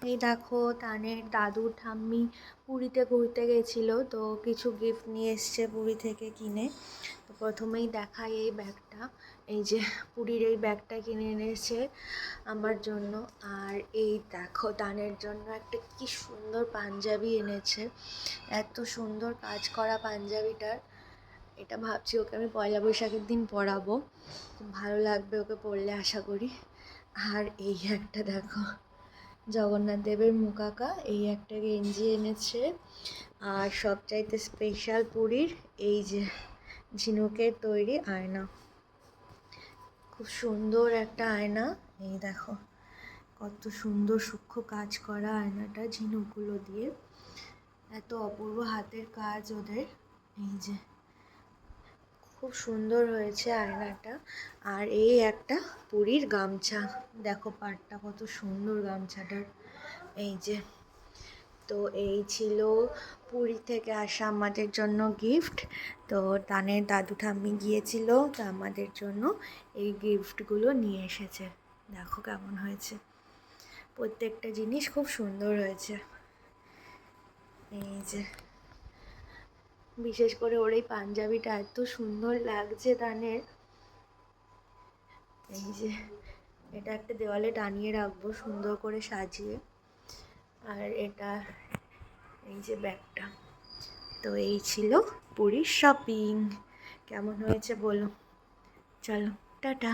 এই দেখো তানের দাদু ঠাম্মি পুরীতে ঘুরতে গেছিলো, তো কিছু গিফট নিয়ে এসছে পুরী থেকে কিনে। তো প্রথমেই দেখাই এই ব্যাগটা, এই যে পুরীর এই ব্যাগটা কিনে এনেছে আমার জন্য। আর এই দেখো তানের জন্য একটা কি সুন্দর পাঞ্জাবি এনেছে, এত সুন্দর কাজ করা পাঞ্জাবিটার। এটা ভাবছি ওকে আমি পয়লা বৈশাখের দিন পরাবো, খুব ভালো লাগবে ওকে পরলে আশা করি। আর এই একটা দেখো জগন্নাথ দেবের মুখ আঁকা এই একটা গেঞ্জি এনেছে। আর সবচাইতে স্পেশাল পুরীর এই যে ঝিনুকের তৈরি আয়না, খুব সুন্দর একটা আয়না। এই দেখো কত সুন্দর সূক্ষ্ম কাজ করা আয়নাটা ঝিনুকগুলো দিয়ে, এত অপূর্ব হাতের কাজ ওদের। এই যে খুব সুন্দর হয়েছে আয়নাটা। আর এই একটা পুরীর গামছা, দেখো পাড়টা কত সুন্দর গামছাটার। এই যে, তো এই ছিল পুরী থেকে আসা আমাদের জন্য গিফট। তো তানের দাদু ঠাম্মি গিয়েছিল, তো আমাদের জন্য এই গিফটগুলো নিয়ে এসেছে। দেখো কেমন হয়েছে, প্রত্যেকটা জিনিস খুব সুন্দর হয়েছে। এই যে বিশেষ করে ওর এই পাঞ্জাবিটা এত সুন্দর লাগছে তানের। এই যে এটা একটা দেওয়ালে টানিয়ে রাখবো সুন্দর করে সাজিয়ে। আর এটা এই যে ব্যাগটা। তো এই ছিল পুরীর শপিং, কেমন হয়েছে বলো। চলো টাটা।